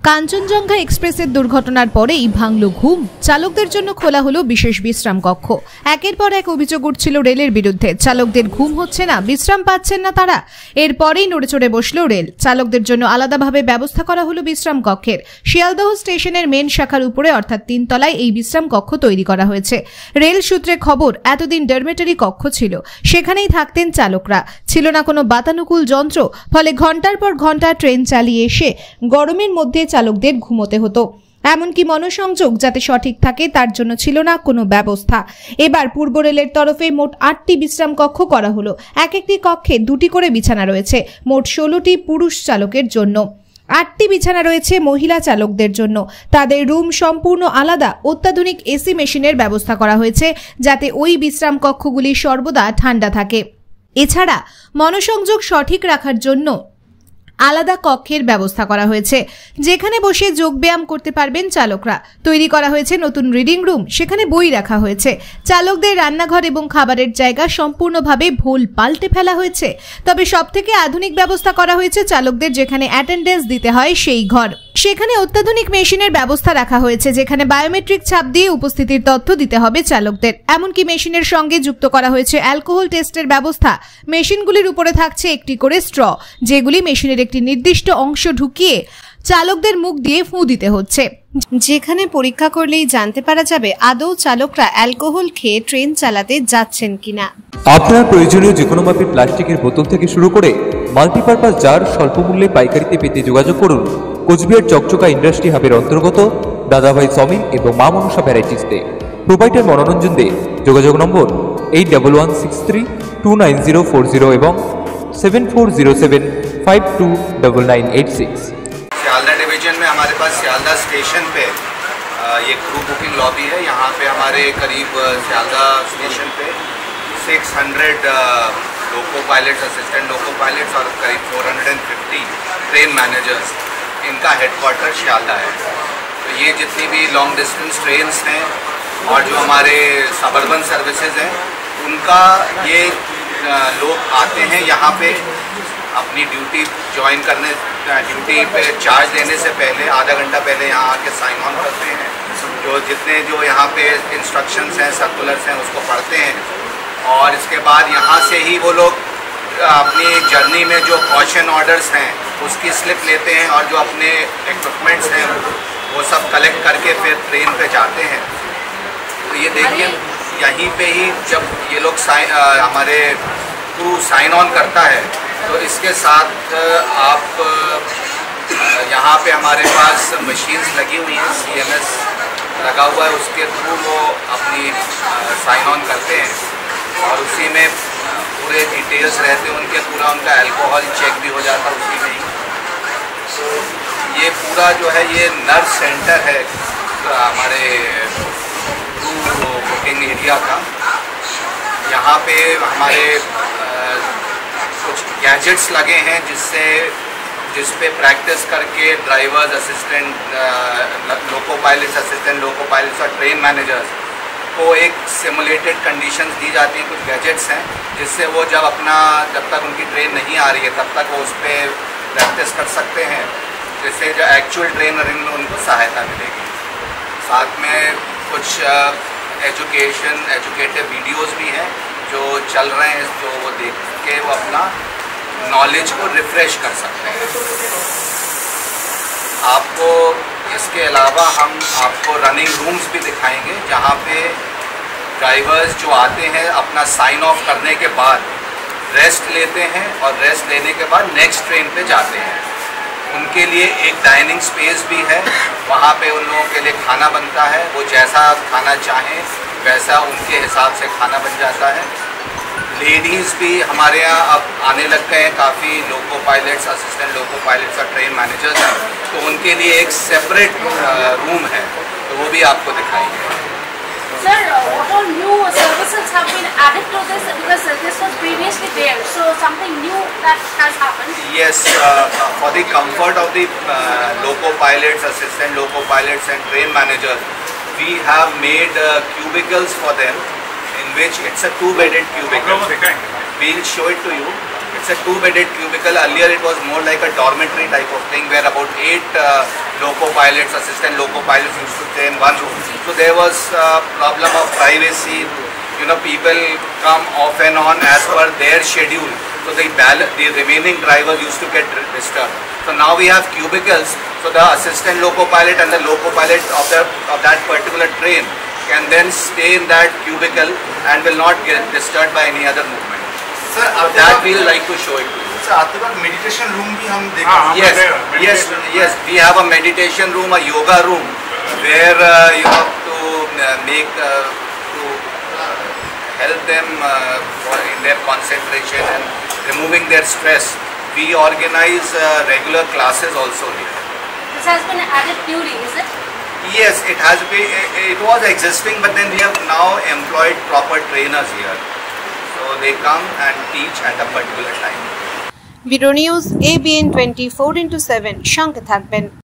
কাঞ্চনজঙ্ঘা এক্সপ্রেসের দুর্ঘটনার পরেই ভাঙল ঘুম। চালকদের জন্য খোলা হলো বিশেষ বিশ্রাম কক্ষ। একের পর এক অভিযোগ উঠছিল রেলের বিরুদ্ধে। চালকদের ঘুম হচ্ছে না, বিশ্রাম পাচ্ছেন না তারা। এরপরেই নড়েচড়ে বসল রেল। চালকদের জন্য আলাদাভাবে ব্যবস্থা করা হলো বিশ্রাম কক্ষের। শিয়ালদহ স্টেশনের মেন শাখার উপরে অর্থাৎ 3 তলায় এই বিশ্রাম কক্ষ তৈরি করা হয়েছে। রেল সূত্রে খবর, এতদিন ডরমেটরি কক্ষ ছিল, সেখানেই থাকতেন চালকরা। ছিল না কোনো বাতানুকূল যন্ত্র, ফলে ঘন্টার পর ঘন্টা ট্রেন চালিয়ে এসে গরমের মধ্যে চালকদের ঘুমোতে হতো। এমনকি মনসংযোগ যাতে সঠিক থাকে তার জন্য ছিল না কোনো ব্যবস্থা। এবার পূর্ব রেলের তরফে মোট 8টি বিশ্রাম কক্ষ করা হলো। এক একটি কক্ষে 2টি করে বিছানা রয়েছে। মোট 16টি পুরুষ চালকের জন্য, 8টি বিছানা রয়েছে মহিলা চালকদের জন্য। তাদের রুম সম্পূর্ণ আলাদা। অত্যাধুনিক এসি মেশিনের ব্যবস্থা করা হয়েছে যাতে ওই বিশ্রাম কক্ষগুলি সর্বদা ঠান্ডা থাকে। এছাড়া মনসংযোগ সঠিক রাখার জন্য আলাদা কক্ষের ব্যবস্থা করা হয়েছে, যেখানে বসে যোগব্যায়াম করতে পারবেন চালকরা। তৈরি করা হয়েছে নতুন রিডিং রুম, সেখানে বই রাখা হয়েছে। চালকদের রান্নাঘর এবং খাবারের জায়গা সম্পূর্ণভাবে ভুল পাল্টে ফেলা হয়েছে। তবে সবথেকে আধুনিক ব্যবস্থা করা হয়েছে চালকদের যেখানে অ্যাটেন্ডেন্স দিতে হয় সেই ঘর। সেখানে অত্যাধুনিক মেশিনের ব্যবস্থা রাখা হয়েছে, যেখানে বায়োমেট্রিক ছাপ দিয়ে উপস্থিতির তথ্য দিতে হবে চালকদের। এমনকি মেশিনের সঙ্গে যুক্ত করা হয়েছে অ্যালকোহল টেস্টের ব্যবস্থা। মেশিনগুলির উপরে থাকছে একটি করে স্ট্র, যেগুলি মেশিনের একটি নির্দিষ্ট অংশ ঢুকিয়ে চালকদের মুখ দিয়ে ফু দিতে হচ্ছে, যেখানে পরীক্ষা করলেই জানতে পারা যাবে আদৌ চালকরা অ্যালকোহল খেয়ে ট্রেন চালাতে যাচ্ছেন কিনা। আপনার প্রয়োজনীয় যে কোনো মাপের প্লাস্টিকের বোতল থেকে শুরু করে মাল্টিপারপাস জার স্বল্প মূল্যে পাইকারিতে পেতে যোগাযোগ করুন কোচবিহার চকচকা ইন্ডাস্ট্রি হাবের অন্তর্গত দাদাভাই সমিল এবং মা মনসা ভ্যারাইটিসতে। প্রোভাইডার মনোরঞ্জন দে। যোগাযোগ নম্বর 8163299040 এবং 7407529986। सियालदा डिवीजन में हमारे पास सियालदा स्टेशन पे ये क्रू बुकिंग लॉबी है। यहाँ पे हमारे करीब सियालदा स्टेशन पे 600 लोको पायलट्स, असिस्टेंट लोको पायलट्स और करीब 450 ट्रेन मैनेजर्स, इनका हेडक्वार्टर सियालदा है। तो ये जितनी भी लॉन्ग डिस्टेंस ट्रेन्स हैं और जो हमारे सबर्बन सर्विसेज हैं, उनका ये लोग आते हैं यहाँ पे अपनी ड्यूटी ज्वाइन करने, ड्यूटी पे चार्ज लेने से पहले आधा घंटा पहले यहाँ आके साइन ऑन करते हैं। जो यहाँ पे इंस्ट्रक्शंस हैं, सर्कुलर्स हैं, उसको पढ़ते हैं और इसके बाद यहाँ से ही वो लोग अपनी जर्नी में जो कॉशन ऑर्डर्स हैं उसकी स्लिप लेते हैं और जो अपने इक्विपमेंट्स हैं वो सब कलेक्ट करके फिर ट्रेन पे जाते हैं। तो ये देखिए, यहीं पे ही जब ये लोग हमारे क्रू साइन ऑन करता है तो इसके साथ आप यहाँ पे हमारे पास मशीन्स लगी हुई हैं, CMS लगा हुआ है, उसके थ्रू वो अपनी साइन ऑन करते हैं और उसी में पूरे डिटेल्स रहते हैं उनके, पूरा उनका अल्कोहल चेक भी हो जाता है उसी में ही। तो ये पूरा जो है ये नर्स सेंटर है हमारे क्रू बुकिंग एरिया का। यहाँ पे हमारे कुछ गैजेट्स लगे हैं जिस पे प्रैक्टिस करके drivers, assistant loco pilots, assistant loco pilots और ट्रेन मैनेजर्स को एक सिमुलेटेड कंडीशंस दी जाती हैं। कुछ गैजेट्स हैं जिससे वो जब तक उनकी ट्रेन नहीं आ रही है तब तक वो उस पर प्रैक्टिस कर सकते हैं, जिससे जो एक्चुअल ट्रेनरिंग में उनको सहायता मिलेगी। साथ में कुछ एजुकेटिव वीडियोस भी हैं जो चल रहे हैं, जो वो देख के वो अपना नॉलेज को रिफ्रेश कर सकते हैं। आपको इसके अलावा हम आपको रनिंग रूम्स भी दिखाएंगे, जहाँ पे ड्राइवर्स जो आते हैं अपना साइन ऑफ करने के बाद रेस्ट लेते हैं और रेस्ट लेने के बाद नेक्स्ट ट्रेन पे जाते हैं। उनके लिए एक डाइनिंग स्पेस भी है, वहाँ पे उन लोगों के लिए खाना बनता है। वो जैसा खाना चाहें वैसा उनके हिसाब से खाना बन जाता है। लेडीज़ भी हमारे यहाँ अब आने लग गए हैं, काफ़ी लोको पायलट्स, असिस्टेंट लोको पायलट्स और ट्रेन मैनेजर्स हैं, तो उनके लिए एक सेपरेट रूम है, तो वो भी आपको दिखाएंगे। Sir, what all new services have been added to this, because this was previously there, so something new that has happened? Yes, for the comfort of the loco pilots, assistant loco pilots and train managers, we have made cubicles for them, in which it's a 2-bedded cubicle. We'll show it to you. It's a 2-bedded cubicle. Earlier it was more like a dormitory type of thing where about 8 loco pilots, assistant loco pilots used to stay in one room. So there was a problem of privacy. You know, people come off and on as per their schedule. So the remaining drivers used to get disturbed. So now we have cubicles. So the assistant loco pilot and the loco pilot of that particular train can then stay in that cubicle and will not get disturbed by any other movement. Sir, That we will like to show it to you. Sir आपके पास meditation room भी हम देखें. Yes. We have a meditation room, a yoga room, where you have to help them in their concentration and removing their stress. We organize regular classes also here. This has been added newly, is it? Yes, it was existing, but then we have now employed proper trainers here. So they come and teach at a particular time. Bureau news ABN 24/7 সঙ্গে থাকবেন।